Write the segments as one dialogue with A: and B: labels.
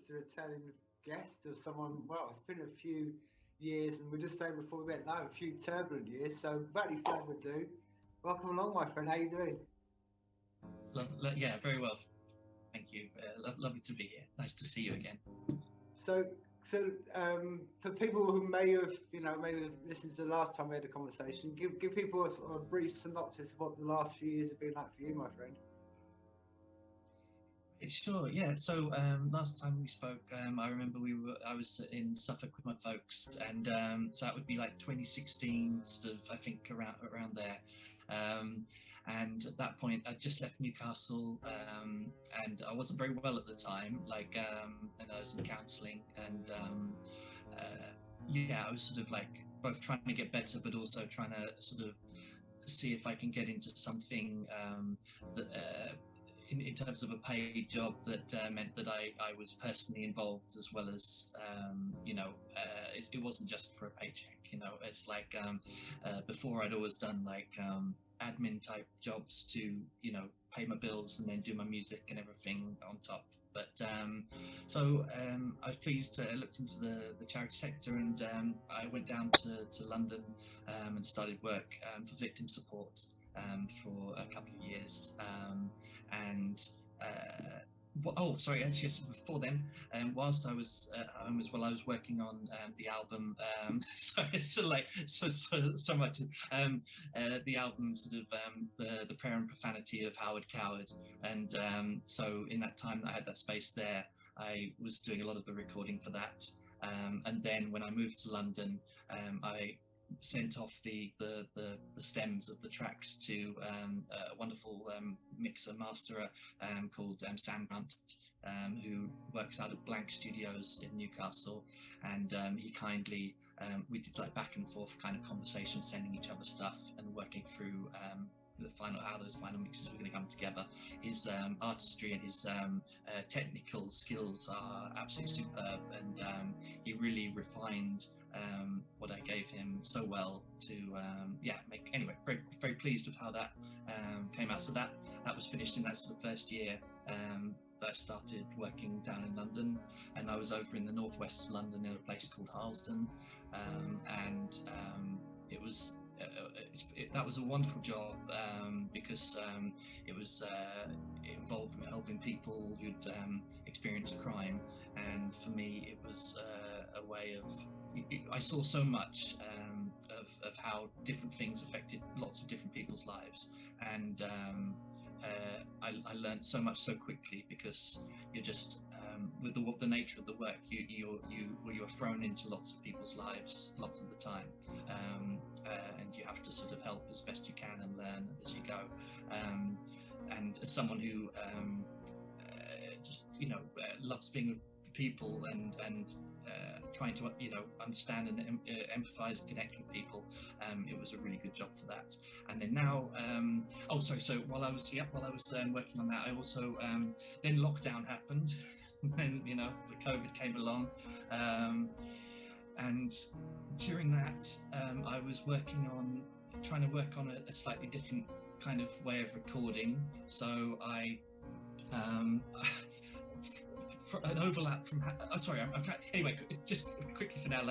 A: just a returning guest of someone. Well, it's been a few years, and we're just saying before we went live, a few turbulent years. So, without any further ado, welcome along, my friend. How you doing?
B: Yeah, very well. Thank you. Lovely to be here. Nice to see you again.
A: So, for people who may have, maybe listened to the last time we had a conversation, give people a brief synopsis of what the last few years have been like for you, my friend.
B: Sure. Yeah. So last time we spoke, I remember I was in Suffolk with my folks, and so that would be like 2016, sort of. I think around there. And at that point, I just left Newcastle, and I wasn't very well at the time. And I was in counselling, and I was sort of like both trying to get better, but also trying to sort of see if I can get into something that. In terms of a paid job that meant that I was personally involved, as well as it wasn't just for a paycheck. It's like before I'd always done like admin type jobs to pay my bills and then do my music and everything on top. But I was pleased. I looked into the charity sector, and I went down to London and started work for victim support for a couple of years. Actually, before then, whilst I was at home as well, I was working on the album. So much. The album, sort of the prayer and profanity of Howard Coward, and so in that time that I had that space there, I was doing a lot of the recording for that. And then when I moved to London, I sent off the stems of the tracks to a wonderful mixer masterer called Sam Grant, who works out of Blank Studios in Newcastle, and he kindly we did like back and forth kind of conversation, sending each other stuff and working through how those final mixes were going to come together. His artistry and his technical skills are absolutely superb, and he really refined what I gave him so well to make. Anyway, very, very pleased with how that came out. So that was finished in that sort of first year that I started working down in London, and I was over in the northwest of London in a place called Harlesden, and it was that was a wonderful job because it was involved with helping people who'd experienced crime, and for me it was a way of I saw so much of how different things affected lots of different people's lives, and I learned so much so quickly, because you're just with the nature of the work, you're thrown into lots of people's lives lots of the time, and you have to sort of help as best you can and learn as you go. And as someone who loves being with people and trying to understand and empathize and connect with people, it was a really good job for that. And then now so while I was working on that, I also then lockdown happened. Then the COVID came along, and during that I was trying to work on a slightly different kind of way of recording. So I for an overlap from anyway, just quickly for now,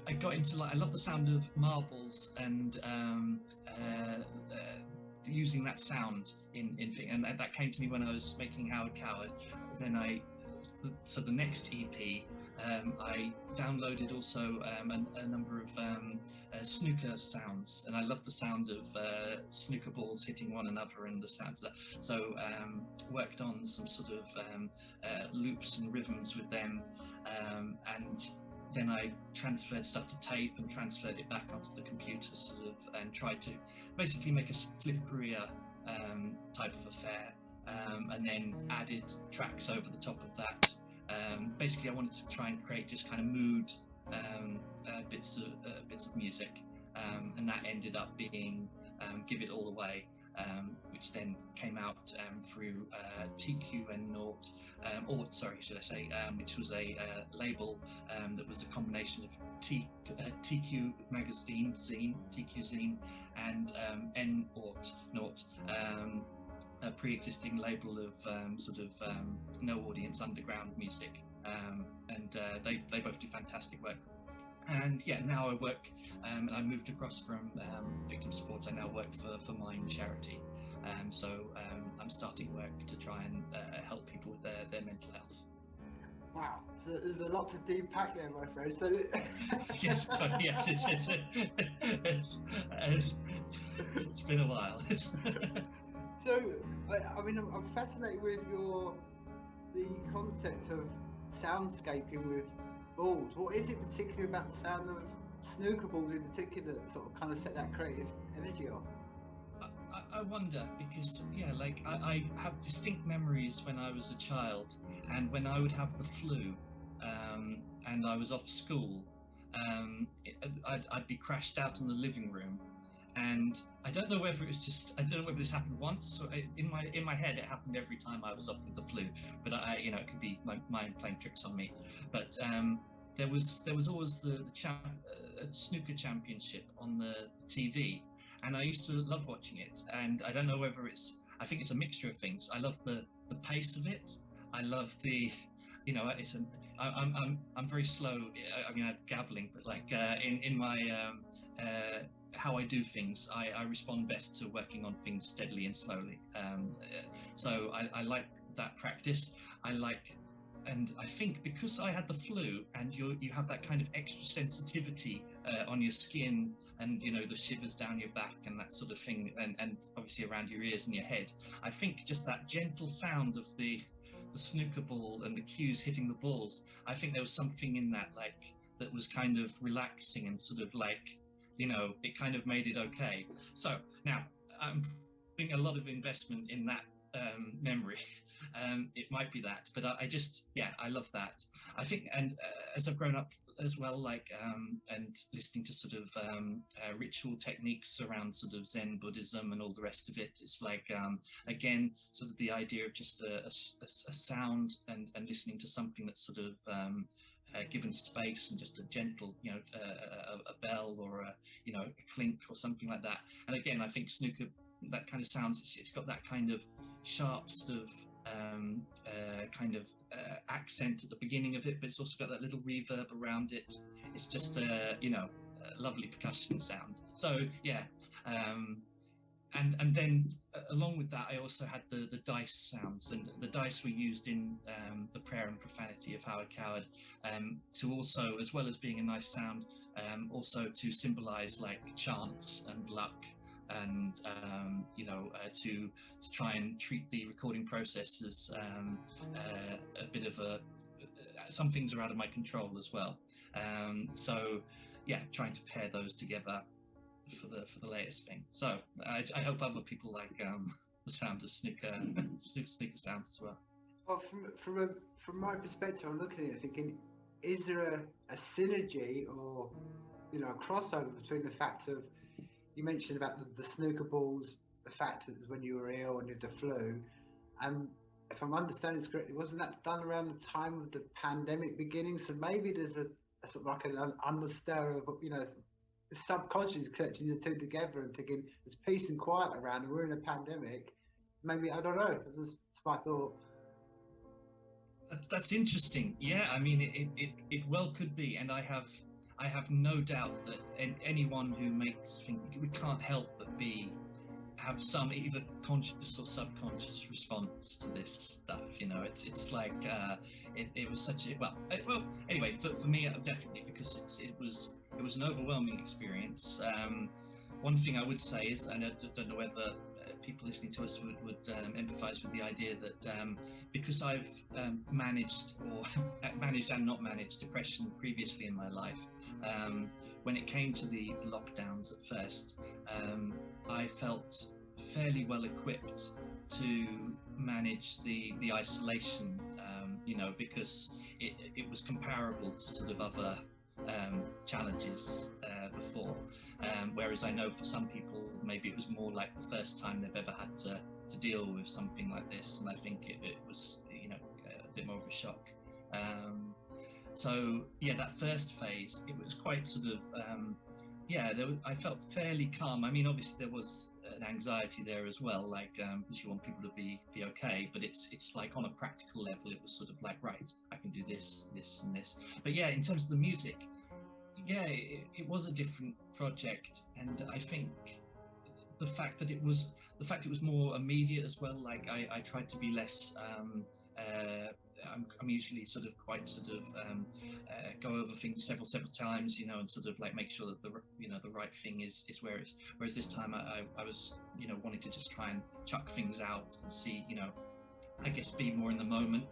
B: I got into I love the sound of marbles and using that sound in thing, and that came to me when I was making Howard Coward. Then the next EP, I downloaded also a number of snooker sounds, and I love the sound of snooker balls hitting one another and the sounds of that. So worked on some sort of loops and rhythms with them, and then I transferred stuff to tape and transferred it back onto the computer, and tried to basically make a slipperier type of affair, and then added tracks over the top of that. Basically, I wanted to try and create just kind of mood bits of music, and that ended up being "Give It All Away," which then came out through TQN Naught, which was a label that was a combination of TQ magazine, TQ zine, and Naught, a pre-existing label of no audience underground music, and they both do fantastic work. And yeah, now I work, and I moved across from victim support. I now work for Mine charity. So I'm starting work to try and help people with their mental health.
A: Wow, so there's a lot to depack there, my friend. So
B: yes, it's been a while.
A: So I mean, I'm fascinated with the concept of soundscaping with balls. What is it particularly about the sound of snooker balls in particular that sort of kind of set that creative energy off?
B: I wonder, because like I have distinct memories when I was a child, and when I would have the flu, and I was off school, I'd be crashed out in the living room, and I don't know whether I don't know whether this happened once. So in my head, it happened every time I was off with the flu, but it could be my mind playing tricks on me. But there was always the snooker championship on the TV. And I used to love watching it, and I don't know whether I think it's a mixture of things. I love the pace of it. I love I'm very slow. I mean, I'm gabbling, but like in my how I do things, I respond best to working on things steadily and slowly. So I like that practice. And I think because I had the flu, and you have that kind of extra sensitivity on your skin, and the shivers down your back and that sort of thing, and obviously around your ears and your head. I think just that gentle sound of the snooker ball and the cues hitting the balls, I think there was something in that that was kind of relaxing and sort of it kind of made it okay. So now I'm putting a lot of investment in that memory. It might be that, but I love that. I think, and as I've grown up as well, and listening to sort of ritual techniques around sort of Zen Buddhism and all the rest of it, it's again, sort of the idea of just a sound and listening to something that's sort of given space, and just a gentle, a bell or a clink or something like that. And again, I think snooker, that kind of sounds, it's got that kind of sharp sort of accent at the beginning of it, but it's also got that little reverb around it. It's just a lovely percussion sound. So yeah, and then along with that, I also had the dice sounds, and the dice were used in the Prayer and Profanity of Howard Coward, to also, as well as being a nice sound, also to symbolize chance and luck, and to try and treat the recording process as a bit of some things are out of my control as well. So yeah, trying to pair those together for the latest thing. So I hope other people like the sound of snooker sounds as well.
A: Well, from my perspective, I'm looking at it thinking, is there a synergy or a crossover between the fact of, you mentioned about the snooker balls, the fact that when you were ill and you had the flu, and if I'm understanding this correctly, wasn't that done around the time of the pandemic beginning? So maybe there's a sort of like an understanding of, the subconscious connecting the two together and thinking there's peace and quiet around, and we're in a pandemic. Maybe, I don't know. That's my thought.
B: That's interesting. Yeah, I mean, it well could be, and I have no doubt that anyone who makes things, we can't help but have some either conscious or subconscious response to this stuff. It's like it was such a well anyway for me, definitely, because it was an overwhelming experience. One thing I would say is, and I don't know whether people listening to us would empathize with the idea that because I've managed and not managed depression previously in my life, when it came to the lockdowns at first, I felt fairly well equipped to manage the isolation, because it was comparable to sort of other challenges before, whereas I know for some people maybe it was more like the first time they've ever had to deal with something like this, and I think it was a bit more of a shock. So yeah, that first phase, it was quite sort of I felt fairly calm. I mean, obviously there was an anxiety there as well, like because you want people to be okay, but it's like on a practical level, it was sort of like, right, I can do this, this, and this. But yeah, in terms of the music, yeah, it was a different project, and I think the fact it was more immediate as well. Like I tried to be less. I'm usually sort of quite sort of go over things several times, you know, and sort of like make sure that the right thing is where it's. Whereas this time I was, you know, wanting to just try and chuck things out and see, you know, I guess be more in the moment,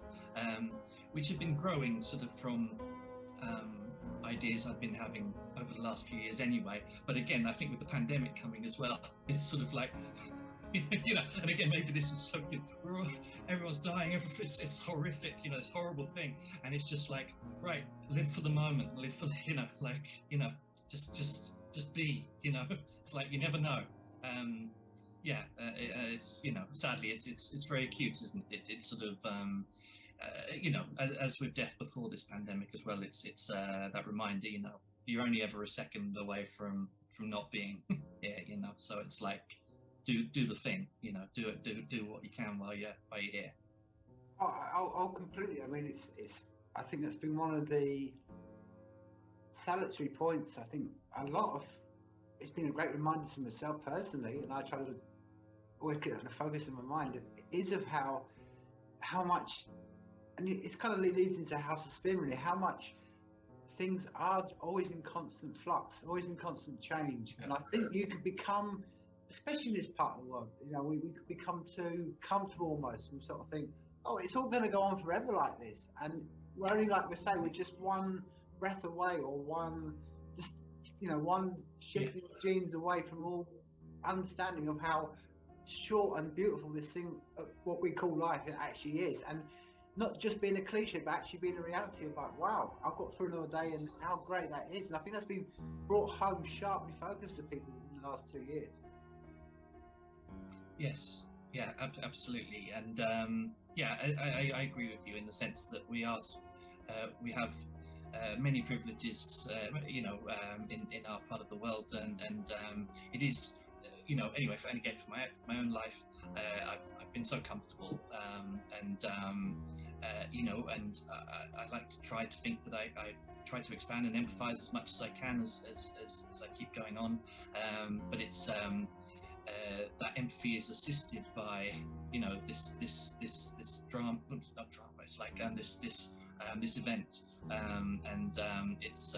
B: which had been growing sort of from ideas I've been having over the last few years anyway. But again, I think with the pandemic coming as well, it's sort of like, you know, and again, maybe this is something, everyone's dying, it's horrific, you know, this horrible thing. And it's just like, right, live for the moment, live for the, you know, like, you know, just be, you know, it's like, you never know. It's, you know, sadly, it's very acute, isn't it? It's sort of, you know, as with death before this pandemic as well, it's that reminder, you know, you're only ever a second away from not being here, you know. So it's like, do the thing, you know, do what you can while you're here.
A: Oh, completely. I mean, it's. I think that's been one of the salutary points. I think it's been a great reminder to myself personally, and I try to always keep that in the focus of my mind. Is of how much. And it's kind of leads into House of Spin, really, how much things are always in constant flux, always in constant change. Yeah. And I think you can become, especially in this part of the world, you know, we could become too comfortable almost and sort of think, oh, it's all going to go on forever like this. And we're only, like we say, we're just one breath away, or one shifting of genes away from all understanding of how short and beautiful this thing, what we call life, it actually is. And not just being a cliche, but actually being a reality of like, wow, I've got through another day, and how great that is. And I think that's been brought home sharply focused to people in the last 2 years.
B: Yes, yeah, absolutely. And I agree with you in the sense that we have many privileges, you know, in our part of the world, and it is, you know, anyway, and again, for my own life, I've been so comfortable, you know, and I like to try to think that I've tried to expand and empathize as much as I can as I keep going on, but it's that empathy is assisted by, you know, this drama, not drama, it's like this event, and it's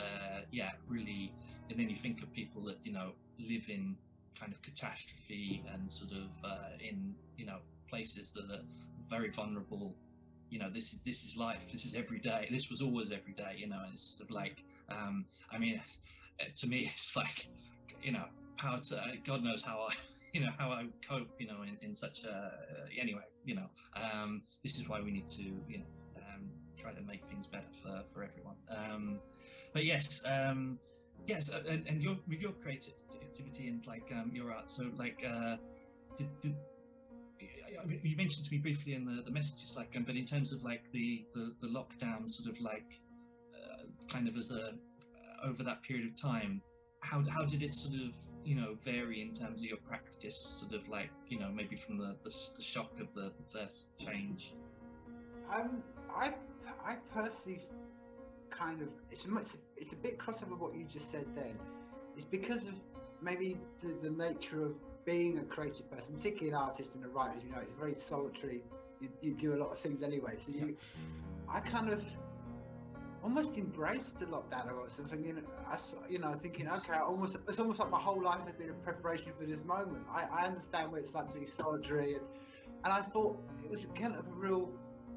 B: really, and then you think of people that, you know, live in kind of catastrophe and sort of in, you know, places that are very vulnerable. You know, this is life, this is every day, this was always every day, you know. And it's sort of like, I mean, to me, it's like, you know, how to, God knows how I cope, you know, in such a, anyway, you know, this is why we need to, you know, try to make things better for everyone. But yes, yes, and with your creativity and like your art, so like you mentioned to me briefly in the messages, like, but in terms of like the lockdown, sort of like kind of as a over that period of time, how did it sort of, you know, vary in terms of your practice, sort of like, you know, maybe from the shock of the first change?
A: I personally kind of, it's a bit crossover what you just said then. It's because of maybe the nature of being a creative person, particularly an artist and a writer. You know, it's very solitary. You do a lot of things anyway. So I kind of almost embraced the lockdown or something. You know, thinking, okay, it's almost like my whole life has been a preparation for this moment. I understand what it's like to be solitary, and I thought it was kind of a real.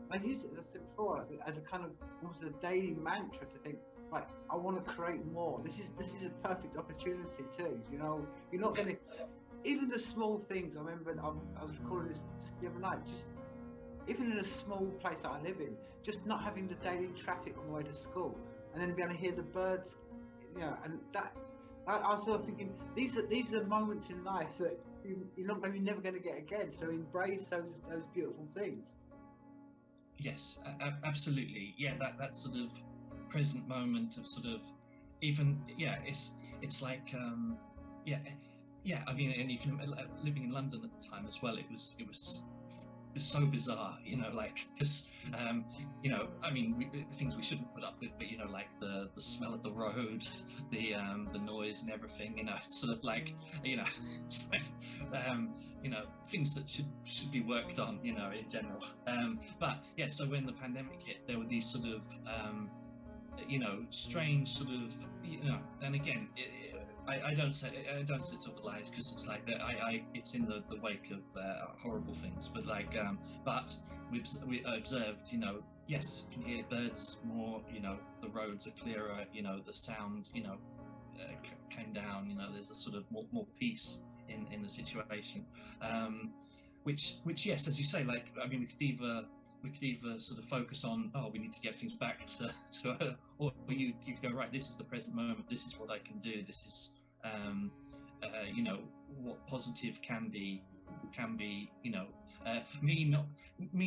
A: I used it, as I said before, as a kind of almost a daily mantra to think, like, I want to create more. This is a perfect opportunity too. You know, you're not going to, even the small things. I remember I was recording this just the other night. Just even in a small place that I live in, just not having the daily traffic on the way to school, and then being able to hear the birds. You know, and that I was sort of thinking, these are moments in life that you're never going to get again. So embrace those beautiful things.
B: Yes, absolutely. Yeah, that sort of present moment of sort of even, yeah, it's like, yeah, yeah, I mean, and you can living in London at the time as well. It was so bizarre, like because I mean, things we shouldn't put up with, but like the smell of the road, the noise and everything. It's sort of like it's like, things that should be worked on, in general. But yeah, so when the pandemic hit, there were these sort of strange sort of, and again, I don't say it lies, because it's like that. It's in the wake of horrible things, but like, but we observed, yes, you can hear birds more, the roads are clearer, the sound, came down, there's a sort of more peace in the situation, which yes, as you say, like, I mean, we could either sort of focus on, oh, we need to get things back to or you go, right, this is the present moment, this is what I can do, this is what positive can be, me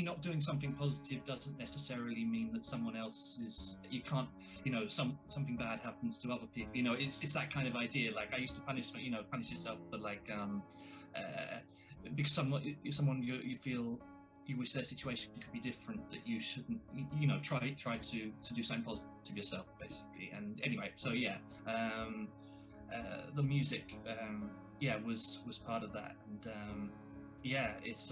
B: not doing something positive doesn't necessarily mean that someone else is, you can't, something bad happens to other people, it's that kind of idea. Like, I used to punish yourself for, like, because someone you feel you wish their situation could be different, that you shouldn't, try to do something positive yourself, basically. And anyway, so yeah, the music, was part of that, and it's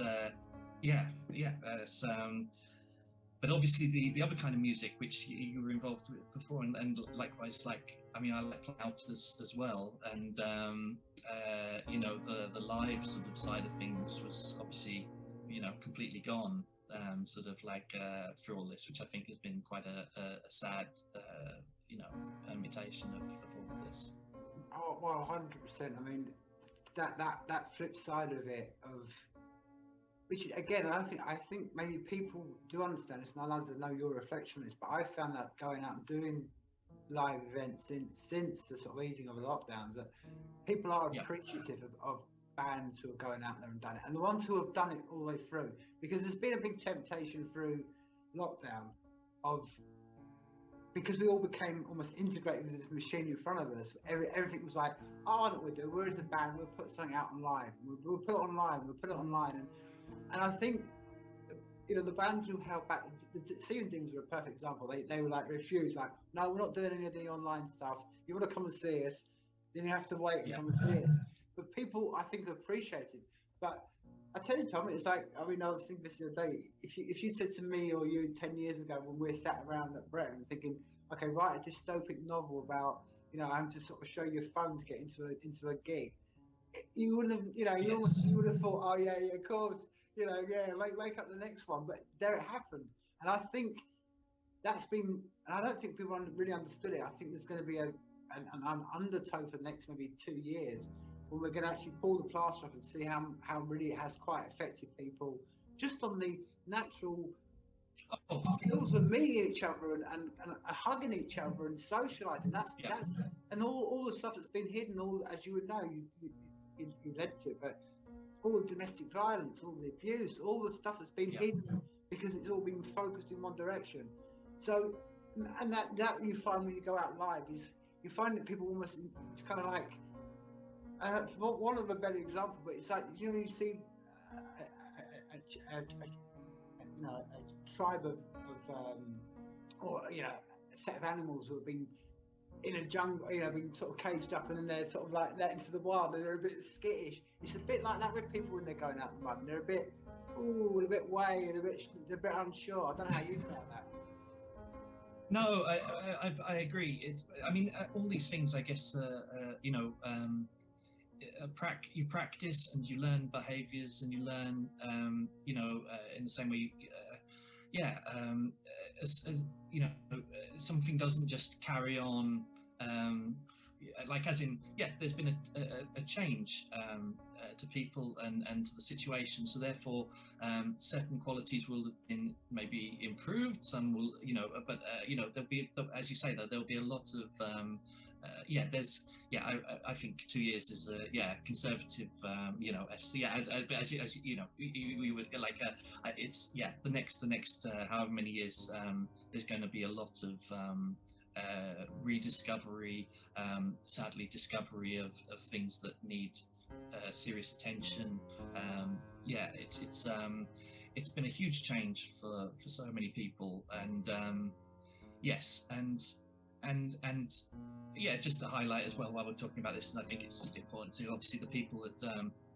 B: but obviously the other kind of music which you were involved with before, and likewise, like, I mean, I like clout as well, and the live sort of side of things was obviously completely gone, sort of like through all this, which I think has been quite a sad permutation of all of this.
A: Oh, well, 100%. I mean, that flip side of it, which again, I think maybe people do understand this, and I'd love to know your reflection on this, but I found that going out and doing live events since the sort of easing of the lockdowns, that people are appreciative of bands who are going out there and done it, and the ones who have done it all the way through, because there's been a big temptation through lockdown because we all became almost integrated with this machine in front of us. Everything was like, oh, I know what we'll do. We're as a band, we'll put something out online. We'll put it online. And I think, the bands who held back, the Seaman Demons were a perfect example. They were like, refused, like, no, we're not doing any of the online stuff. You want to come and see us, then you have to wait and come and see us. But people, I think, appreciate it. But I tell you, Tom, it's like, I mean, I was thinking this the other day. If you said to me or you 10 years ago when we were sat around at Breton thinking, okay, write a dystopic novel about, having to sort of show your phone to get into a gig, you wouldn't have, you would have thought, oh yeah, of course, wake up the next one. But there it happened, and I think that's been, and I don't think people really understood it. I think there's going to be an undertow for the next maybe 2 years, when we're going to actually pull the plaster up and see how really it has quite affected people just on the natural skills of meeting each other and hugging each other and socializing. That's and all the stuff that's been hidden, all, as you would know, you led to it, but all the domestic violence, all the abuse, all the stuff that's been hidden because it's all been focused in one direction. So, and that you find when you go out live is you find that people almost, it's kind of like, one of a better example, but it's like, you see a tribe of or a set of animals who have been in a jungle, been sort of caged up, and then they're sort of like let into the wild, and they're a bit skittish. It's a bit like that with people when they're going out in the mud. They're a bit, a bit way, and they're a bit unsure. I don't know how you feel about that.
B: No, I agree. I mean, all these things, I guess, you practice and you learn behaviors, and you learn, in the same way, something doesn't just carry on, like, as in, there's been a change to people and to the situation, so therefore certain qualities will have been maybe improved, some will, but there'll be, as you say, there'll be a lot of I think 2 years is a conservative, as we would like, it's the next however many years, there's going to be a lot of rediscovery, sadly discovery of things that need serious attention. Yeah, it's been a huge change for so many people, and yes, and yeah, just to highlight as well while we're talking about this, and I think it's just important to obviously the people that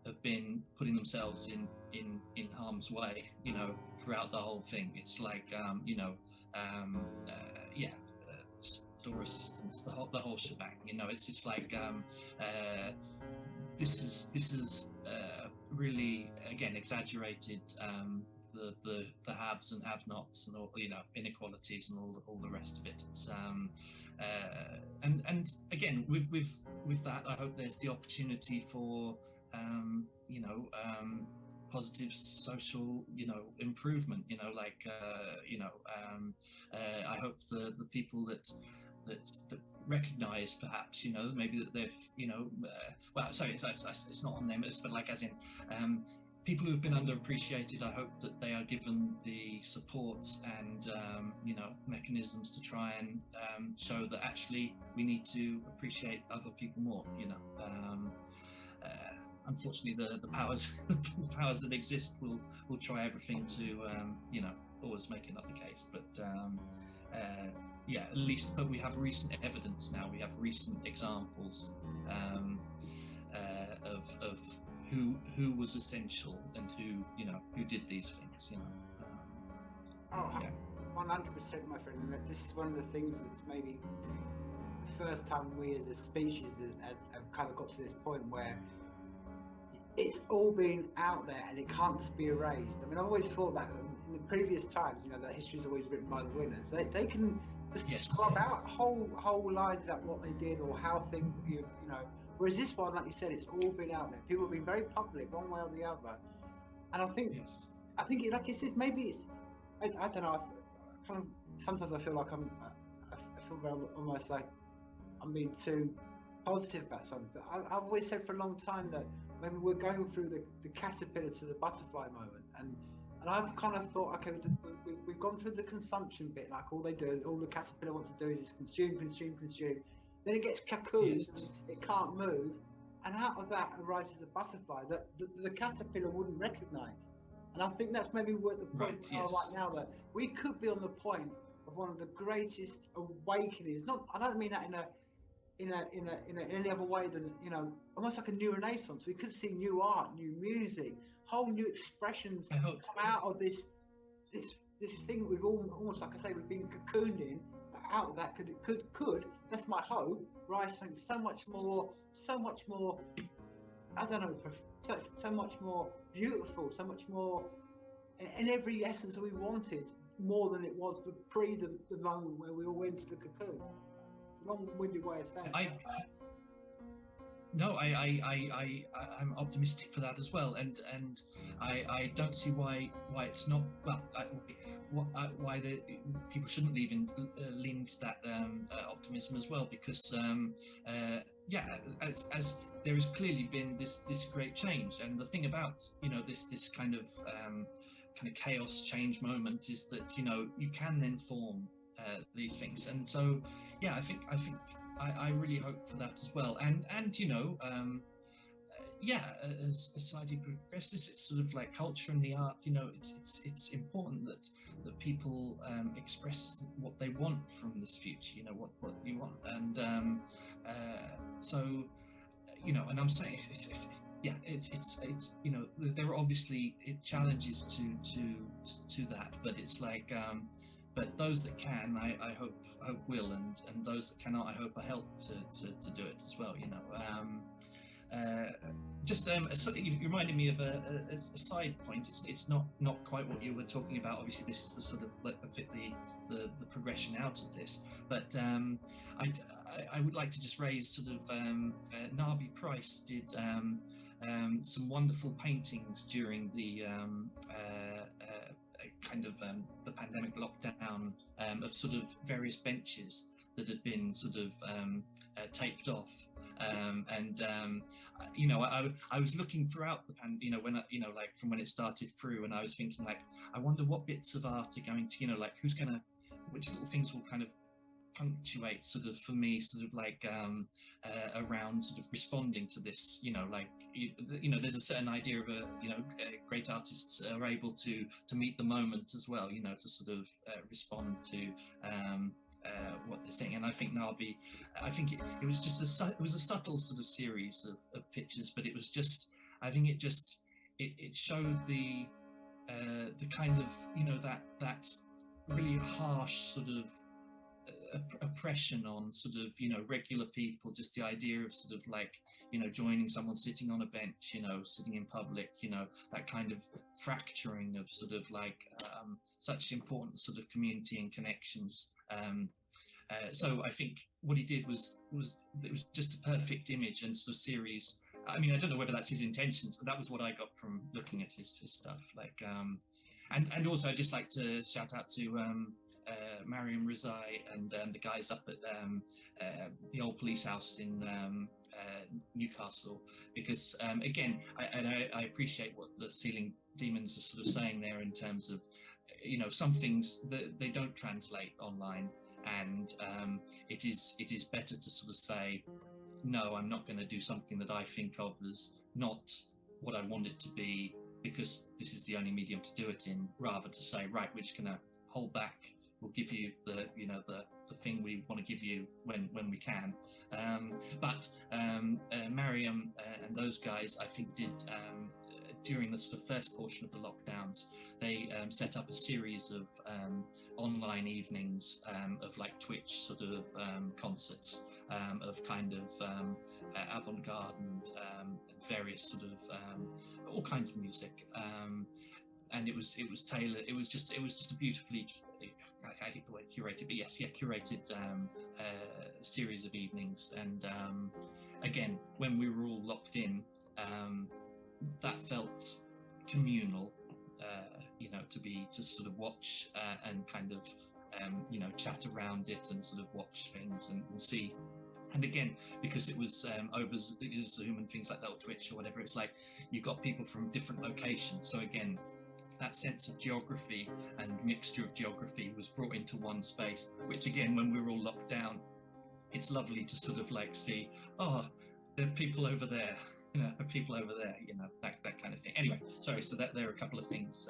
B: have been putting themselves in harm's way, you know, throughout the whole thing. It's like yeah, store assistance, the whole shebang. You know, it's like this is really again exaggerated. The haves and have-nots and all, you know, inequalities and all the rest of it. It's and again with that, I hope there's the opportunity for you know, positive social, you know, improvement. You know, like you know, I hope the people that recognise perhaps, you know, maybe that they've, you know, well, sorry, it's not on them, but like as in people who've been underappreciated, I hope that they are given the support and you know, mechanisms to try and show that actually we need to appreciate other people more. You know, unfortunately, the powers the powers that exist will try everything to you know, always make it not the case. But yeah, at least, but we have recent evidence now. We have recent examples of who was essential and who, you know, who did these things. You know.
A: Yeah. 100%, my friend. And this is one of the things that's maybe the first time we as a species have kind of got to this point where it's all been out there and it can't just be erased. I mean, I've always thought that in the previous times, you know, that history is always written by the winners. They can just scrub out whole lines about what they did or how things, you know. Whereas this one, like you said, it's all been out there. People have been very public, one way or the other. And I think, like you said, maybe it's, I don't know. I kind of sometimes I feel like I feel very almost like I'm being too positive about something. But I've always said for a long time that maybe we're going through the caterpillar to the butterfly moment, and I've kind of thought, okay, we've gone through the consumption bit, like all the caterpillar wants to do is consume. Then it gets cocooned, and it can't move, and out of that arises a butterfly that the caterpillar wouldn't recognise. And I think that's maybe what the point we are right now, that we could be on the point of one of the greatest awakenings. I don't mean that in any other way than, you know, almost like a new renaissance. We could see new art, new music, whole new expressions come out of this thing that we've almost, like I say, we've been cocooned in. Out of that could that's my hope, rise something so much more, I don't know, so much more beautiful, so much more in every essence that we wanted, more than it was pre the moment where we all went to the cocoon. It's a long-winded way of saying it.
B: I'm optimistic for that as well, and I don't see why it's not, well, why the people shouldn't lean into that optimism as well, because yeah, as there has clearly been this great change, and the thing about, you know, this kind of chaos change moment is that, you know, you can then form these things, and so yeah, I really hope for that as well, and you know, yeah, as society progresses, it's sort of like culture and the art, you know, it's important that people express what they want from this future, you know, what you want, and so, you know, and I'm saying yeah, it's you know, there are obviously challenges to that, but it's like but those that can, I hope will, and those that cannot, I hope I help to do it as well, you know. Just you reminded me of a side point. It's not quite what you were talking about. Obviously, this is the sort of the progression out of this. But I would like to just raise sort of Nabi Price did some wonderful paintings during the the pandemic lockdown of sort of various benches that had been sort of taped off, and you know, I was looking throughout the you know, when like from when it started through, and I was thinking, like, I wonder what bits of art are going to, you know, like which little things will kind of punctuate sort of, for me, sort of like around sort of responding to this, like, there's a certain idea of great artists are able to meet the moment as well, to sort of respond to what they're saying. And I think I think it was just it was a subtle sort of series of pictures, but it was just, I think it showed the kind of, that really harsh sort of oppression on sort of, regular people, just the idea of sort of like, joining someone sitting on a bench, sitting in public, that kind of fracturing of sort of like such important sort of community and connections. So I think what he did was it was just a perfect image and sort of series. I mean, I don't know whether that's his intentions, but that was what I got from looking at his stuff. Like, and also I'd just like to shout out to Mariam Rizai and the guys up at the old police house in Newcastle, because again, I appreciate what the Ceiling Demons are sort of saying there in terms of, some things that they don't translate online, and it is better to sort of say, no, I'm not going to do something that I think of as not what I want it to be, because this is the only medium to do it in, rather to say, right, we're just going to hold back. We'll give you the thing we want to give you when we can. But Mariam and those guys, I think, did during the sort of first portion of the lockdowns, they set up a series of online evenings of like Twitch sort of concerts of kind of avant-garde and various sort of all kinds of music. And it was tailored. It was just a beautifully, I hate the word curated, but yes, curated series of evenings. And again, when we were all locked in, that felt communal, to sort of watch and kind of chat around it and sort of watch things and see. And again, because it was over Zoom and things like that, or Twitch or whatever, it's like you've got people from different locations. So again, that sense of geography and mixture of geography was brought into one space, which again, when we were all locked down, it's lovely to sort of like see, oh, there are people over there, people over there, that kind of thing. Anyway, sorry, so that there are a couple of things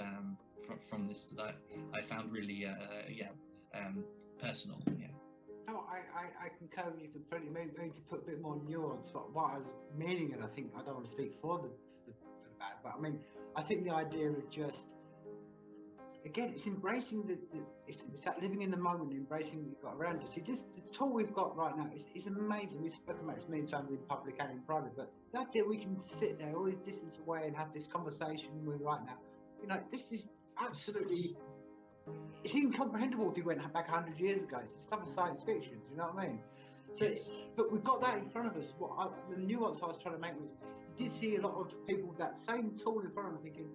B: from this that I found really, personal. Yeah.
A: No, I concur with you completely. Maybe to put a bit more nuance, but what I was meaning, and I think I don't want to speak for the band, but I mean, I think the idea of just, again, it's embracing it's that living in the moment, embracing what you've got around us. See, the tool we've got right now is amazing. We've spoken about this many times in public and in private, but the idea we can sit there all this distance away and have this conversation with right now, this is absolutely, it's incomprehensible if you went back 100 years ago. It's the stuff of science fiction, do you know what I mean? So, but we've got that in front of us. The nuance I was trying to make was, you did see a lot of people with that same tool in front of them thinking,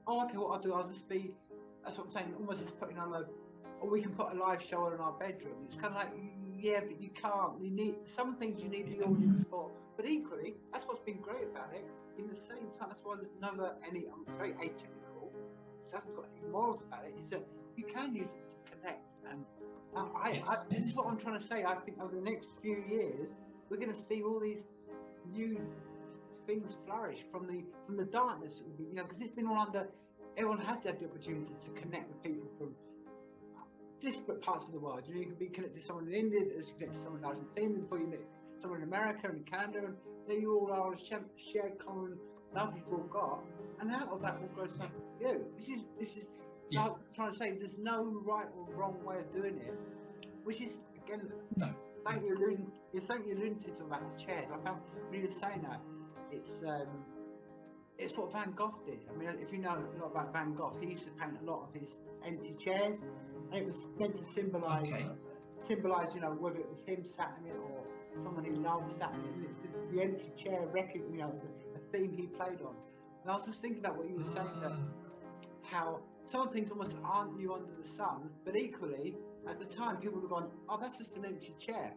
A: oh, okay, what I'll do, I'll just be, that's what I'm saying, almost just putting on or we can put a live show on in our bedroom. It's kind of like, yeah, but you can't. You need, some things you need the audience for. But equally, that's what's been great about it. In the same time, that's why there's never any, it's very atypical, it hasn't got any morals about it, is that you can use it to connect. And this is what I'm trying to say. I think over the next few years, we're going to see all these new things flourish from the darkness, because it's been all under. Everyone has had the opportunity to connect with people from disparate parts of the world. You can be connected to someone in India, as you connect to someone in Argentina, before you meet someone in America and in Canada, and there you all are, a shared common love you've all got, and out of that will grow something new. This is like trying to say there's no right or wrong way of doing it, which is again something you're alluding to about the chairs. I found when you were saying that, it's what Van Gogh did. I mean, if you know a lot about Van Gogh, he used to paint a lot of his empty chairs, and it was meant to symbolise, whether it was him sat in it or someone he loved sat in it. The empty chair record, was a theme he played on. And I was just thinking about what you were saying, that how some things almost aren't new under the sun, but equally, at the time, people would have gone, oh, that's just an empty chair.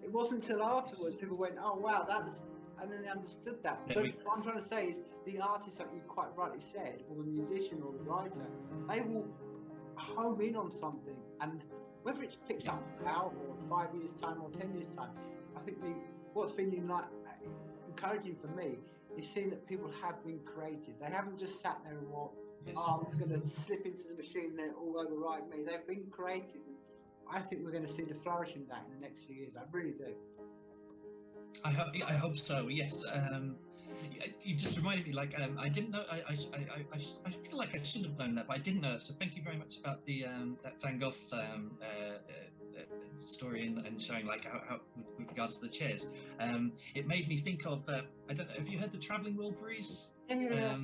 A: It wasn't until afterwards people went, oh, wow, that's, and then they understood that. But what I'm trying to say is the artist, like you quite rightly said, or the musician or the writer, they will home in on something and whether it's picked up now or 5 years time or 10 years time. I think what's been encouraging for me is seeing that people have been creative. They haven't just sat there and walked, oh, I'm just going to slip into the machine and it all override me. They've been creative. I think we're going to see the flourishing of that in the next few years. I really do.
B: I hope so. Yes. You just reminded me. Like, I didn't know. I feel like I should have known that, but I didn't know that. So thank you very much about the that Van Gogh story and showing like how with regards to the chairs. It made me think of. I don't know. Have you heard the Traveling Wilburys?
A: Yeah.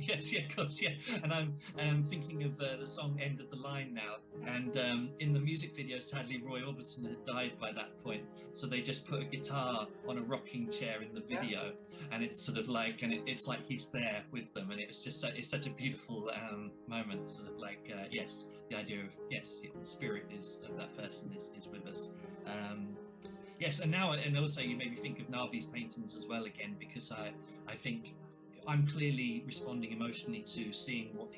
B: Yes, of course, yeah. And I'm thinking of the song "End of the Line" now. And in the music video, sadly, Roy Orbison had died by that point, so they just put a guitar on a rocking chair in the video, and it's sort of like, and it's like he's there with them, and it's just it's such a beautiful moment. Sort of like yes, the idea of the spirit of that person is with us. Yes, and also you made me think of Nabi's paintings as well again, because I think I'm clearly responding emotionally to seeing what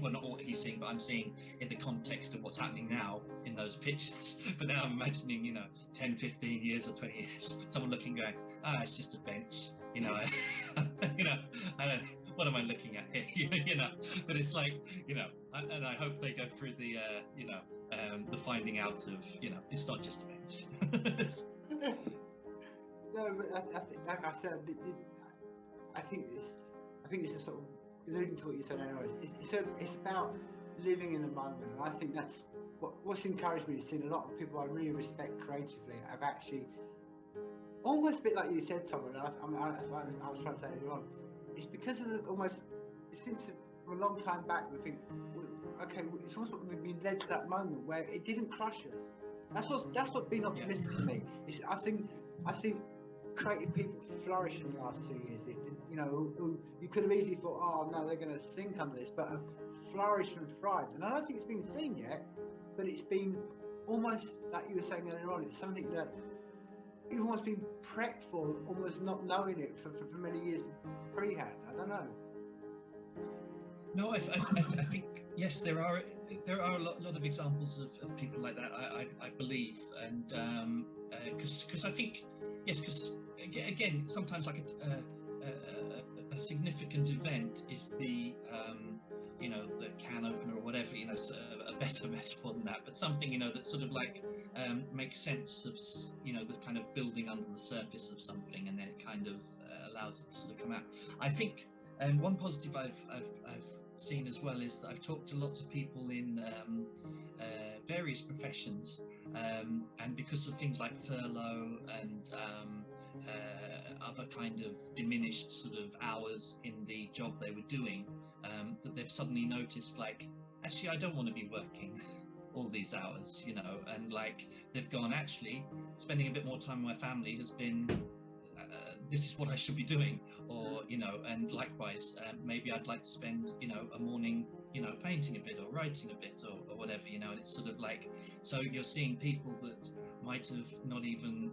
B: well, not what he's seeing, but I'm seeing in the context of what's happening now in those pictures. But now I'm imagining, 10, 15 years or 20 years, someone looking going, it's just a bench, I don't, what am I looking at here, but it's like, and I hope they go through the, the finding out of, it's not just a bench.
A: No, but I think, like I said, I think it's a sort of alluding to what you said earlier. It's about living in the moment, and I think that's what's encouraged me to see a lot of people I really respect creatively have actually almost a bit like you said, Tom. And that's what I was trying to say earlier on. It's because of since a long time back we think, okay, it's almost like we've been led to that moment where it didn't crush us. That's what's been optimistic to me. I've seen creative people flourish in the last 2 years. You could have easily thought, oh no, they're going to sink under this, but have flourished and thrived. And I don't think it's been seen yet, but it's been almost like you were saying earlier on. It's something that you've almost been prepped for, almost not knowing it for many years pre-hand. I don't know.
B: No, I think yes, there are a lot of examples of people like that. I believe, and because I think yes, because again, sometimes like a significant event is the the can opener or whatever, so a better metaphor than that, but something that sort of like makes sense of the kind of building under the surface of something, and then it kind of allows it to sort of come out. I think one positive I've seen as well is that I've talked to lots of people in various professions, and because of things like furlough and other kind of diminished sort of hours in the job they were doing, that they've suddenly noticed, like, actually I don't want to be working all these hours, and like they've gone, actually spending a bit more time with my family has been this is what I should be doing, or and likewise maybe I'd like to spend a morning painting a bit or writing a bit or whatever, and it's sort of like, so you're seeing people that might have not even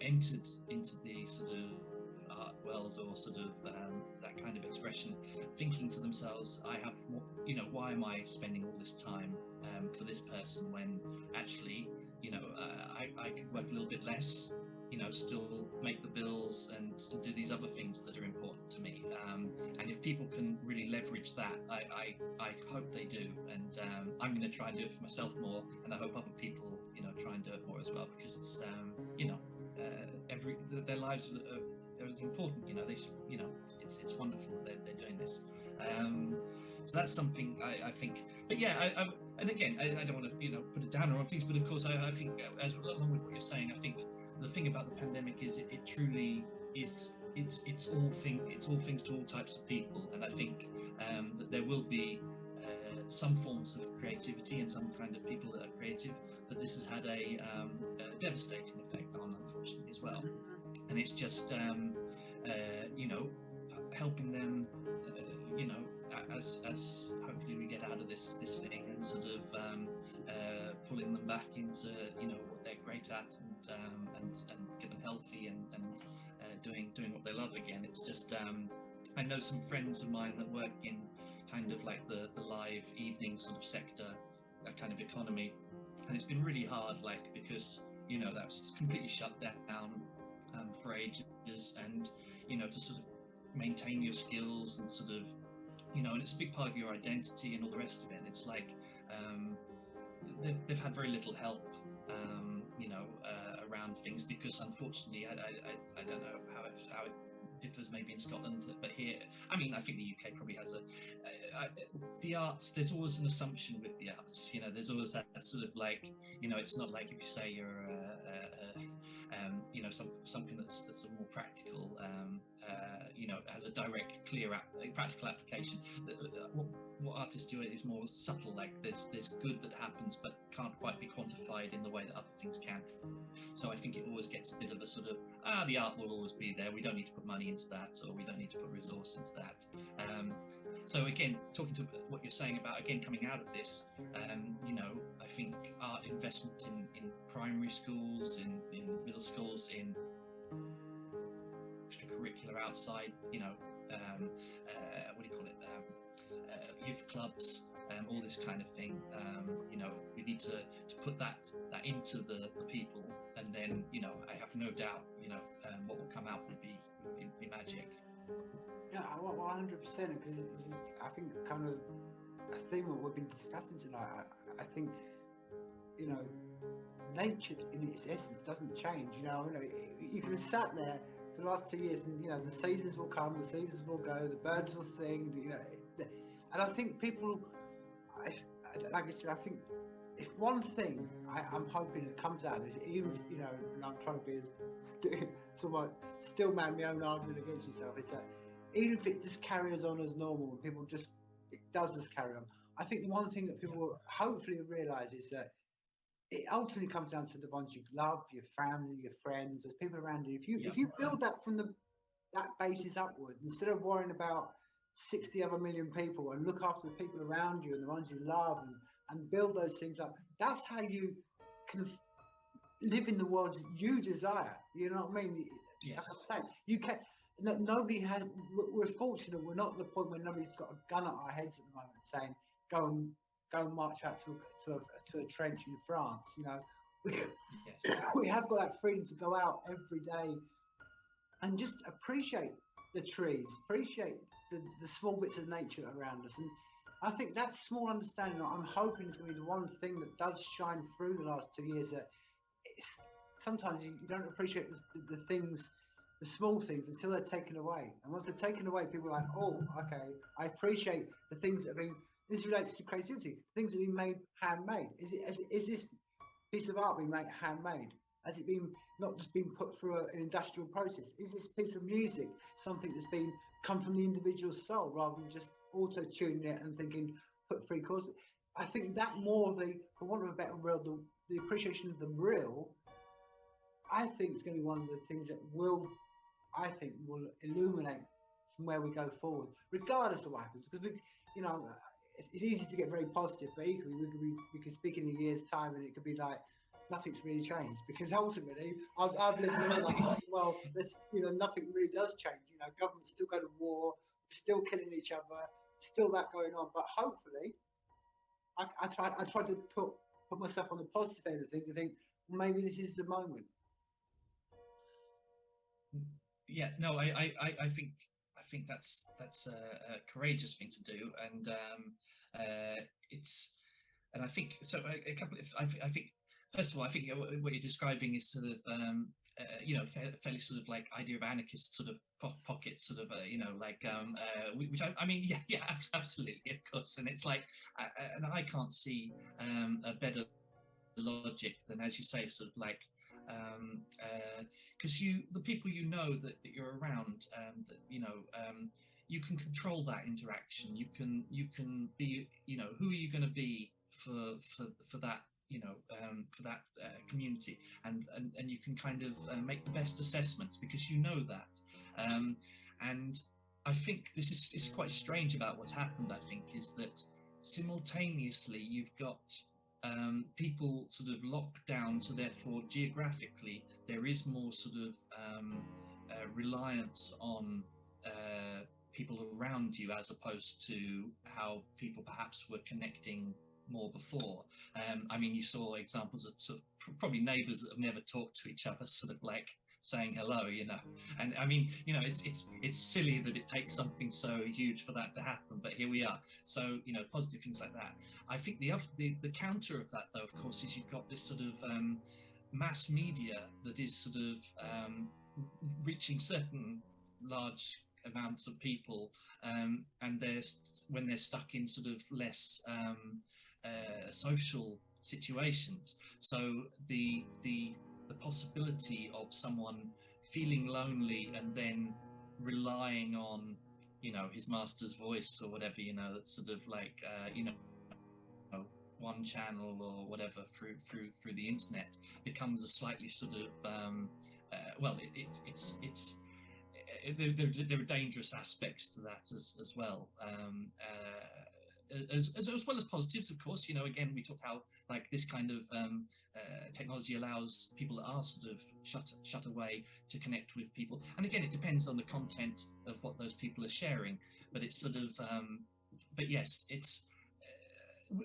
B: entered into the sort of art world or sort of that kind of expression, thinking to themselves, I have more, why am I spending all this time for this person when actually I could work a little bit less, still make the bills and do these other things that are important to me. And if people can really leverage that, I hope they do. And I'm going to try and do it for myself more, and I hope other people, try and do it more as well, because it's, their lives are important. It's wonderful that they're doing this. So that's something I think. But yeah, and again, I don't want to put a downer on things, but of course I think, as along with what you're saying, I think the thing about the pandemic is it truly is, it's all things to all types of people, and I think that there will be some forms of creativity and some kind of people that are creative, but this has had a devastating effect on, unfortunately, as well. And it's just helping them as hopefully we get out of this thing, and sort of pulling them back into what they're great at, and get them healthy and doing what they love again. It's just I know some friends of mine that work in kind of like the live evening sort of sector, that kind of economy, and it's been really hard, like, because that was completely shut down for ages, and to sort of maintain your skills and sort of and it's a big part of your identity and all the rest of it. And it's like they've had very little help around things, because unfortunately I don't know how it differs maybe in Scotland, but here, I mean, I think the UK probably has the arts, there's always an assumption with the arts, there's always that sort of like, it's not like if you say you're something that's a more practical, has a direct, clear, practical application. What artists do is more subtle, like there's good that happens but can't quite be quantified in the way that other things can. So I think it always gets a bit of a sort of, the art will always be there, we don't need to put money into that, or we don't need to put resource into that. So again, talking to what you're saying about, again, coming out of this, I think art investment in primary schools, in middle schools, in extracurricular outside, what do you call it, youth clubs, all this kind of thing. We need to put that into the people, and then I have no doubt what will come out will be magic.
A: Yeah, 100%. Because I think kind of a theme that we've been discussing tonight. I think nature in its essence doesn't change. You can have sat there for the last 2 years, and the seasons will come, the seasons will go, the birds will sing. And I think people, like I said, I think if one thing I'm hoping that comes out of it, even and I'm trying to be as somewhat still man my own argument against myself, is that even if it just carries on as normal, and people it does just carry on. I think one thing that people will hopefully realise is that it ultimately comes down to the ones you love, your family, your friends, there's people around you. If you build that from that basis upward, instead of worrying about 60 other million people, and look after the people around you and the ones you love, and build those things up, that's how you can live in the world you desire. You know what I mean?
B: Yes.
A: Like I'm saying, you can. Nobody has. We're fortunate. We're not at the point where nobody's got a gun at our heads at the moment saying, go and march out to a trench in France. We have got that freedom to go out every day and just appreciate the trees, appreciate the small bits of nature around us. And I think that small understanding, I'm hoping, is going to be the one thing that does shine through the last 2 years. That sometimes you don't appreciate the things, the small things, until they're taken away. And once they're taken away, people are like, oh, okay, I appreciate the things that have been. This relates to creativity. Things that have been made handmade. Is this piece of art being made handmade? Has it been not just been put through an industrial process? Is this piece of music something that's been come from the individual soul, rather than just auto-tuning it and thinking put 3 chords? I think that more of the, for want of a better word, the appreciation of the real, I think is going to be one of the things that will illuminate from where we go forward, regardless of what happens. Because it's easy to get very positive, but equally we could speak in a year's time and it could be like nothing's really changed, because ultimately I've lived my life, well, nothing really does change. Governments still go to war, still killing each other, still that going on. But hopefully, I try to put myself on the positive end of things and think, well, maybe this is the moment.
B: Yeah, no, I think that's a courageous thing to do, and I think so. A couple of, I think, first of all, I think what you're describing is sort of fairly sort of like idea of anarchist sort of pockets, sort of which I mean, yeah, absolutely, of course. And it's like, and I can't see a better logic than, as you say, sort of like, because the people that you're around, that you can control that interaction. You can be, who are you going to be for that, for that community, and you can kind of make the best assessments because you know that. And I think this is quite strange about what's happened. I think is that simultaneously you've got people sort of locked down, so therefore geographically there is more sort of reliance on people around you, as opposed to how people perhaps were connecting more before. I mean, you saw examples of sort of probably neighbours that have never talked to each other, sort of like saying hello, you know. And I mean, you know, it's silly that it takes something so huge for that to happen, but here we are. So, you know, positive things like that. I think the counter of that, though, of course, is you've got this sort of mass media that is sort of reaching certain large amounts of people, and when they're stuck in sort of less social situations. So the possibility of someone feeling lonely and then relying on, you know, his master's voice or whatever, you know, that's sort of like you know, one channel or whatever through the internet becomes a slightly sort of well, there are dangerous aspects to that as well. As well as positives, of course. You know, again, we talked how like this kind of technology allows people that are sort of shut away to connect with people. And again, it depends on the content of what those people are sharing. But it's sort of, but yes, it's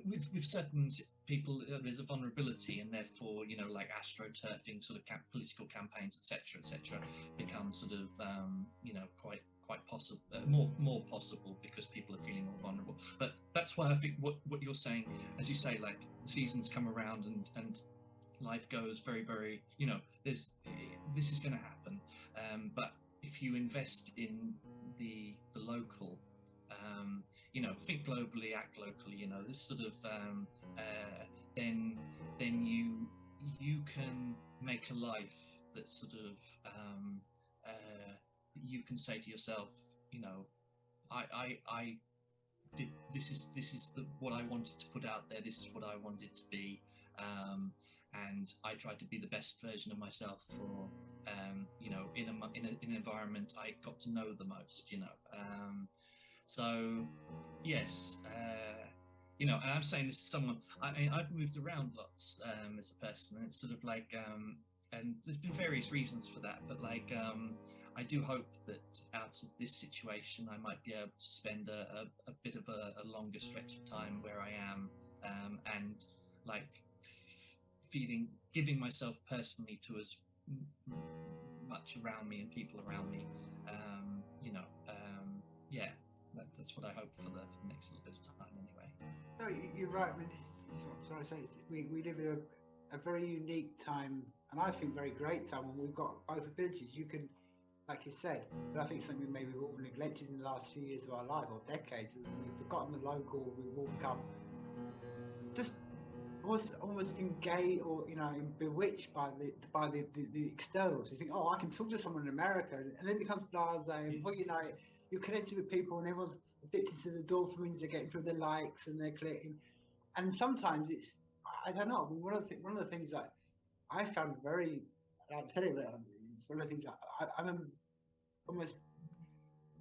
B: with certain people there's a vulnerability, and therefore, you know, like astroturfing, sort of political campaigns, etc., become sort of you know, quite possible, more possible, because people are feeling more vulnerable. But that's why I think what you're saying, as you say, like the seasons come around and life goes very, you know, this is going to happen, but if you invest in the local, you know, think globally, act locally, you know, this sort of then you can make a life that sort of you can say to yourself, you know, I did this is what I wanted to put out there. This is what I wanted to be, and I tried to be the best version of myself for you know, in an environment I got to know the most, you know. So yes, you know, and I'm saying this to someone. I mean, I've moved around lots as a person, and it's sort of like, and there's been various reasons for that, but like, I do hope that out of this situation, I might be able to spend a bit of a longer stretch of time where I am, and like giving myself personally to as much around me and people around me, you know, yeah. That's what I hope for the next little bit of time, anyway.
A: No, you're right. I mean, this is what I'm saying. We live in a very unique time, and I think very great time, when we've got both abilities. You can, like you said, but I think something maybe we've all neglected in the last few years of our life, or decades. We've forgotten the local. We've all become just almost engaged, or, you know, bewitched by the externals. You think, oh, I can talk to someone in America, and then it becomes blasé, and before you know it, you're connected with people, and everyone's addicted to the dopamines. They're getting through their likes and they're clicking, and sometimes it's, I don't know. I mean, one of the things that I found very, I'm telling you, it's one of the things that I'm almost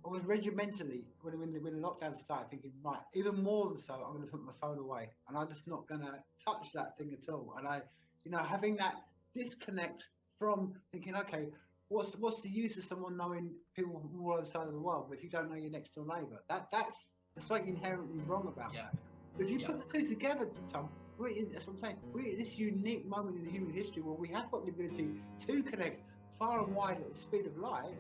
A: regimentally, when the lockdown started, thinking, right, even more than so, I'm going to put my phone away, and I'm just not going to touch that thing at all. And I, you know, having that disconnect from thinking, okay, what's the use of someone knowing people from all other sides of the world, but if you don't know your next door neighbour? That's there's something inherently wrong about that. But if you put the two together, Tom, that's what I'm saying. We're at this unique moment in human history where we have got the ability to connect far and wide at the speed of light,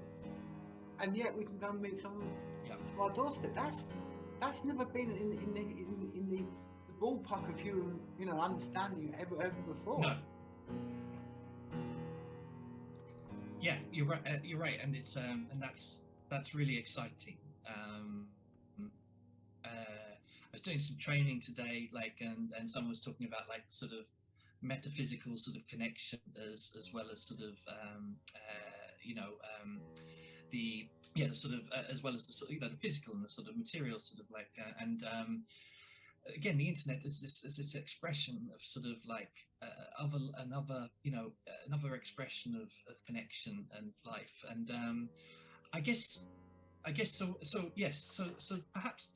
A: and yet we can go and meet someone to our doorstep. That's never been in the ballpark of human, you know, understanding ever before.
B: No. Yeah, you're right. You're right, and it's and that's really exciting. I was doing some training today, like, and someone was talking about like sort of metaphysical sort of connection as well as sort of you know, the sort of as well as the sort of, you know, the physical and the sort of material sort of like and again, the internet is this expression of sort of like another you know, another expression of connection and life, and I guess so yes, so perhaps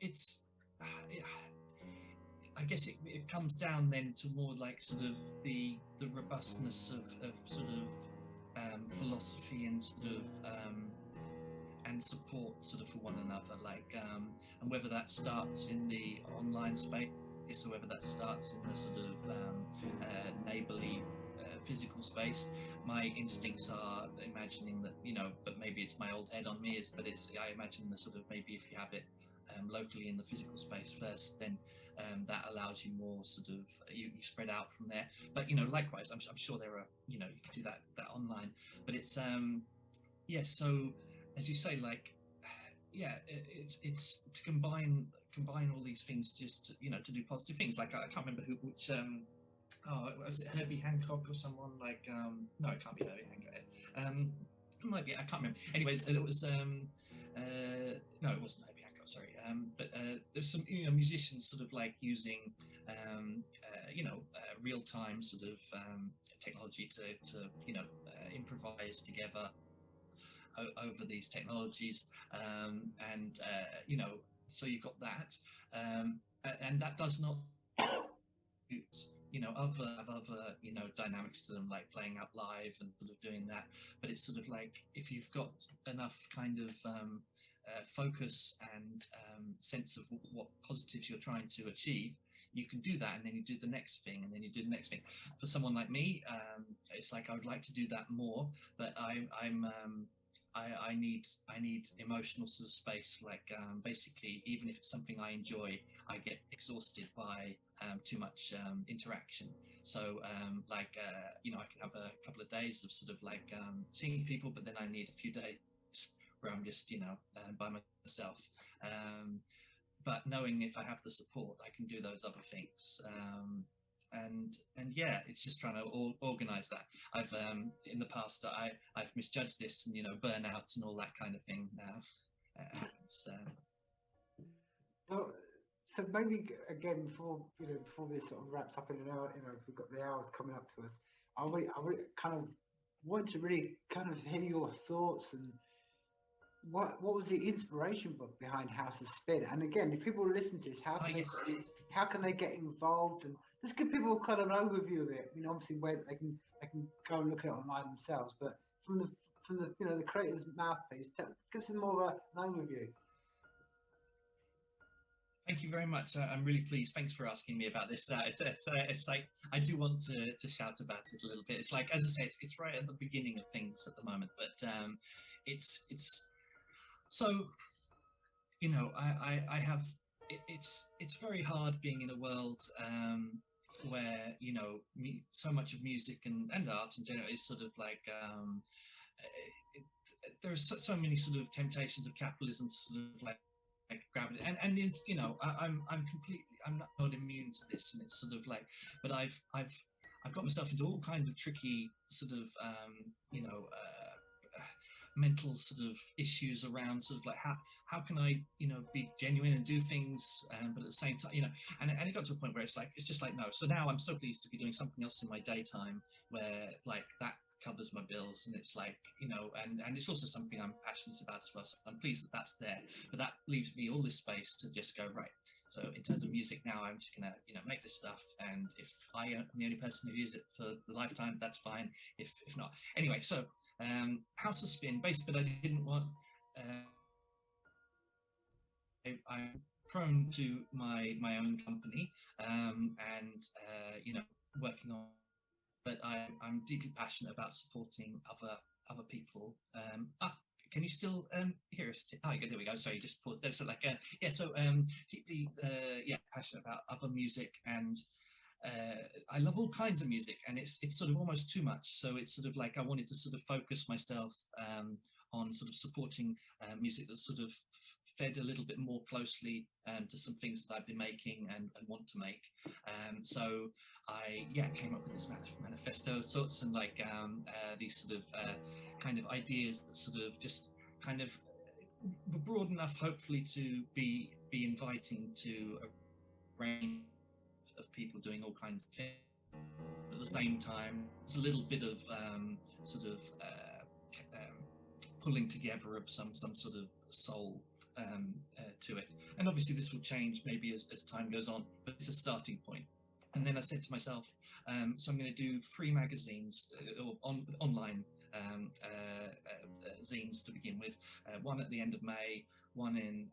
B: it's I guess it comes down then to more like sort of the robustness of sort of philosophy and sort of and support sort of for one another, like and whether that starts in the online space So whether that starts in the sort of neighborly physical space, my instincts are imagining that, but maybe it's my old head on me, I imagine the sort of, maybe if you have it locally in the physical space first, then that allows you more sort of, you spread out from there. But likewise, I'm sure there are, you can do that online, but it's so as you say, like, it's to combine all these things, just to do positive things. Like, I can't remember which was it Herbie Hancock or someone, like, no, it can't be Herbie Hancock. It might be, I can't remember. Anyway, it was no, it wasn't Herbie Hancock, sorry. But there's some musicians sort of like using real-time sort of technology to improvise together over these technologies, and so you've got that, and that does not other dynamics to them, like playing out live and sort of doing that. But it's sort of like, if you've got enough kind of focus and sense of what positives you're trying to achieve, you can do that, and then you do the next thing, and then you do the next thing. For someone like me, it's like, I would like to do that more, but I need emotional sort of space. Like, basically, even if it's something I enjoy, I get exhausted by too much interaction. So I can have a couple of days of sort of like seeing people, but then I need a few days where I'm just by myself. But knowing if I have the support, I can do those other things. And yeah, it's just trying to organize that. I've in the past, I've misjudged this, and burnout and all that kind of thing now.
A: Well, so maybe again, before this sort of wraps up in an hour, we've got the hours coming up to us. I really kind of want to really kind of hear your thoughts, and what was the inspiration book behind House of Spin? And again, if people listen to this, how can they get involved? And just give people kind of an overview of it. Obviously, where they can go and look at it online themselves. But from the the creator's mouthpiece, give us more of an overview.
B: Thank you very much. I'm really pleased. Thanks for asking me about this. It's like, I do want to shout about it a little bit. It's like, as I say, it's right at the beginning of things at the moment, but it's so, I have, it's very hard being in a world where so much of music and art in general is sort of like there are so many sort of temptations of capitalism, sort of like grab it, and if, I'm not immune to this, and it's sort of like, but I've got myself into all kinds of tricky sort of mental sort of issues around sort of like, how can I be genuine and do things, but at the same time, and it got to a point where it's just like, no. So now I'm so pleased to be doing something else in my daytime where like that covers my bills, and it's like, and it's also something I'm passionate about as well, so I'm pleased that that's there. But that leaves me all this space to just go, right, so in terms of music now, I'm just gonna make this stuff, and if I am the only person who uses it for the lifetime, that's fine. If not, anyway. So House of Spin, basically, but I didn't want I'm prone to my own company, and working on, but I'm deeply passionate about supporting other people. Can you still hear us? There we go. Sorry, just pause. So like, so deeply, passionate about other music, and I love all kinds of music, and it's sort of almost too much. So it's sort of like, I wanted to sort of focus myself on sort of supporting music that's sort of fed a little bit more closely to some things that I've been making and want to make. So I came up with this manifesto of sorts, and like these sort of kind of ideas that sort of just kind of were broad enough, hopefully, to be inviting to a range of people doing all kinds of things. At the same time, it's a little bit of sort of pulling together of some sort of soul to it. And obviously this will change maybe as time goes on, but it's a starting point. And then I said to myself, so I'm going to do 3 magazines or online zines to begin with, one at the end of May, one in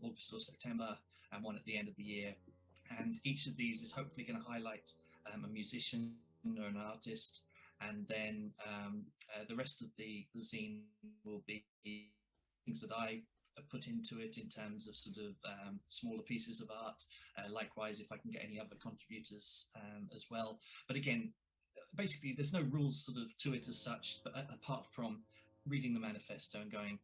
B: August or September, and one at the end of the year. and each of these is hopefully going to highlight a musician or an artist, and then the rest of the zine will be things that I put into it in terms of sort of smaller pieces of art. Likewise, if I can get any other contributors as well. But again, basically, there's no rules sort of to it as such, but apart from reading the manifesto and going,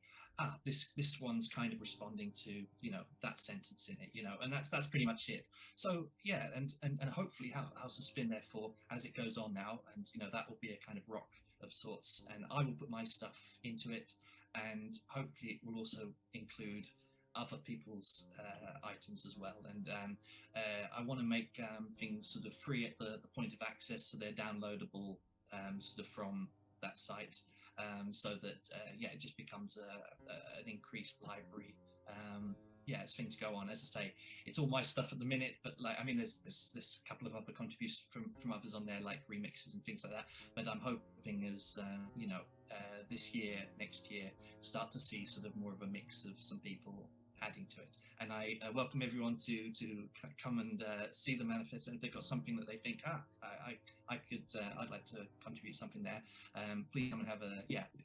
B: this one's kind of responding to, you know, that sentence in it, you know, and that's pretty much it. So yeah, and hopefully House of Spin, therefore, as it goes on now, and you know, that will be a kind of rock of sorts, and I will put my stuff into it, and hopefully it will also include other people's items as well. And I want to make things sort of free at the point of access, so they're downloadable sort of from that site, so that yeah, it just becomes an increased library. Yeah, as things go on. As I say, it's all my stuff at the minute, but like, I mean, there's a couple of other contributions from others on there, like remixes and things like that. But I'm hoping as you know, this year, next year, start to see sort of more of a mix of some people adding to it. And I welcome everyone to come and see the manifest, and if they've got something that they think, I'd like to contribute something there, please come and have a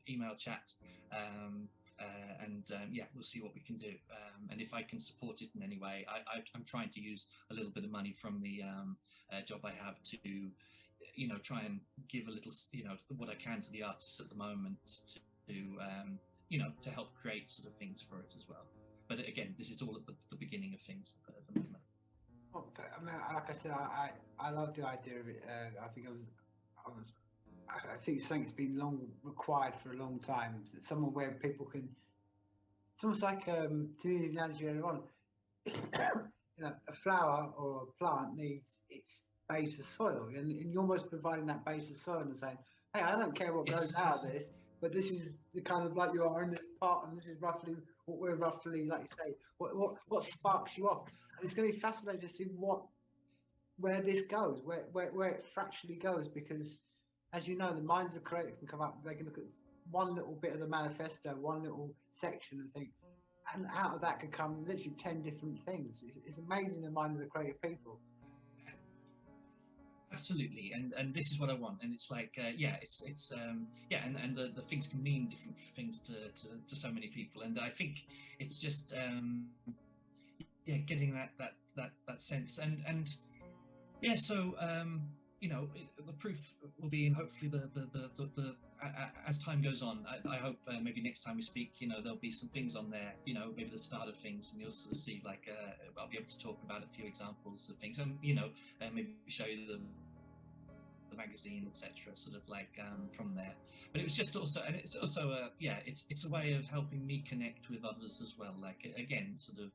B: email chat, and yeah, we'll see what we can do, and if I can support it in any way. I'm trying to use a little bit of money from the job I have to, you know, try and give a little, you know, what I can to the artists at the moment to you know, to help create sort of things for it as well. But again, this is all at the beginning of things at the moment.
A: Well, I mean, like I said, I love the idea of it. I think I think it's something that's been long required for a long time. Somewhere where people can. It's almost like to use the analogy earlier on. You know, a flower or a plant needs its base of soil, and you're almost providing that base of soil and saying, "Hey, I don't care what goes out of this, but this is the kind of like you are in this part, and this is roughly what we're roughly, like you say, what sparks you off." And it's going to be fascinating to see where this goes, where it fractionally goes, because as you know, the minds of creative can come up. They can look at one little bit of the manifesto, one little section, and think, and out of that could come literally 10 different things. It's amazing, the mind of the creative people.
B: Absolutely, and this is what I want, and it's like yeah, it's yeah, and the things can mean different things to so many people, and I think it's just yeah, getting that sense, and yeah, so you know, the proof will be in hopefully the as time goes on. I hope maybe next time we speak, you know, there'll be some things on there, you know, maybe the start of things, and you'll sort of see like I'll be able to talk about a few examples of things, and you know, maybe show you the magazine, etc., sort of like from there. But it was just also, and it's also yeah, it's a way of helping me connect with others as well. Like again, sort of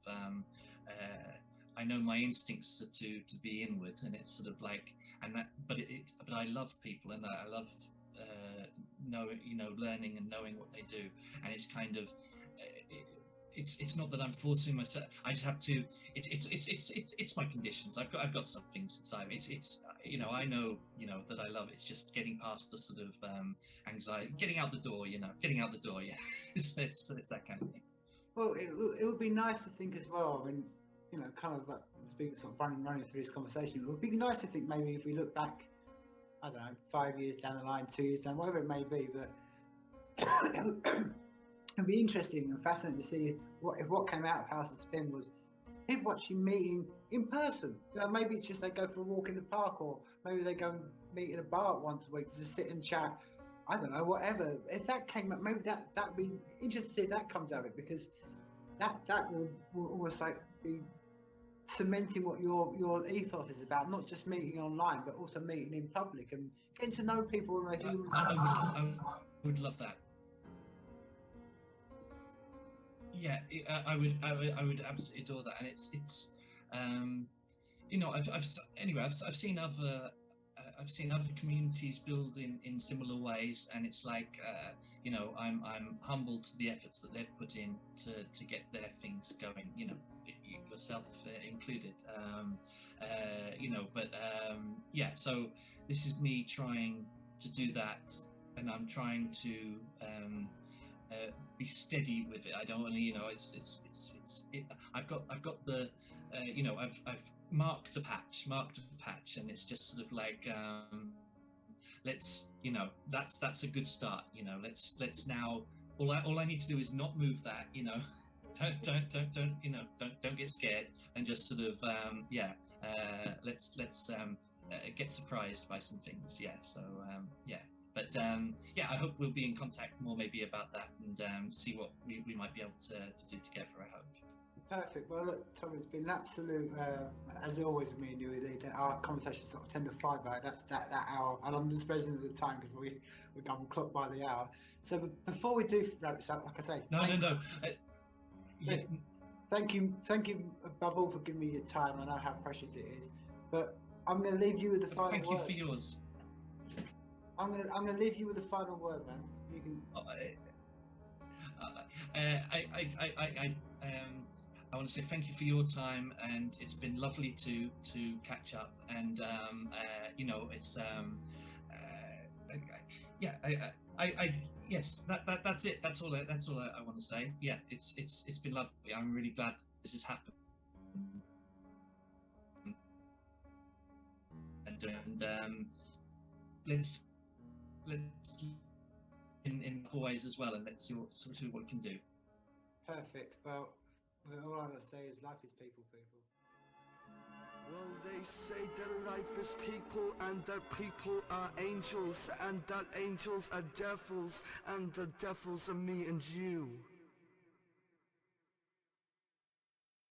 B: I know my instincts are to be inward, and it's sort of like, and that, but but I love people, and I love learning and knowing what they do, and it's kind of it's not that I'm forcing myself. I just have to. It's my conditions. I've got some things inside me. It's you know, I know, you know, that I love it. It's just getting past the sort of anxiety, getting out the door. You know, getting out the door. Yeah, it's that kind of thing.
A: Well, it would be nice to think as well. I mean, you know, kind of like speaking, sort of running through this conversation. It would be nice to think maybe if we look back, I don't know, 5 years down the line, 2 years down, whatever it may be, but it'd be interesting and fascinating to see if what came out of House of Spin was people actually meeting in person. You know, maybe it's just they go for a walk in the park, or maybe they go and meet in a bar once a week to just sit and chat. I don't know, whatever. If that came up, maybe that'd be interesting to see if that comes out of it, because that will almost like be cementing what your ethos is about, not just meeting online, but also meeting in public and getting to know people on a human.
B: I would love that. Yeah, I would absolutely adore that, and it's you know, I've seen other communities build in similar ways, and it's like you know, I'm humbled to the efforts that they've put in to get their things going, you know, yourself included, you know, but yeah, so this is me trying to do that, and I'm trying to be steady with it. I don't want to, you know, I've got the I've marked a patch, and it's just sort of like, let's, that's a good start. Let's now. All I need to do is not move that. Don't get scared, and just sort of let's get surprised by some things. Yeah. So But I hope we'll be in contact more maybe about that, and see what we might be able to do together. I hope.
A: Perfect. Well, look, Tom, it's been an absolute, as always with me and you, our conversations sort of tend to fly by. That's that hour, and I'm just measuring the time because I'm clocked by the hour. So before we do wrap this up, like I say,
B: no.
A: Thank you above all for giving me your time. I know how precious it is, but I'm going to leave you with the final word.
B: Thank you for yours.
A: I'm going to leave you with the final word, man. You can.
B: I want to say thank you for your time, and it's been lovely to catch up. And it's yes, that's it. That's all I want to say. Yeah, it's been lovely. I'm really glad this has happened. And let's in other ways as well, and let's see what we can do.
A: Perfect. Well, all I want to say is life is people.
C: Well, they say that life is people, and that people are angels, and that angels are devils, and the devils are me and you.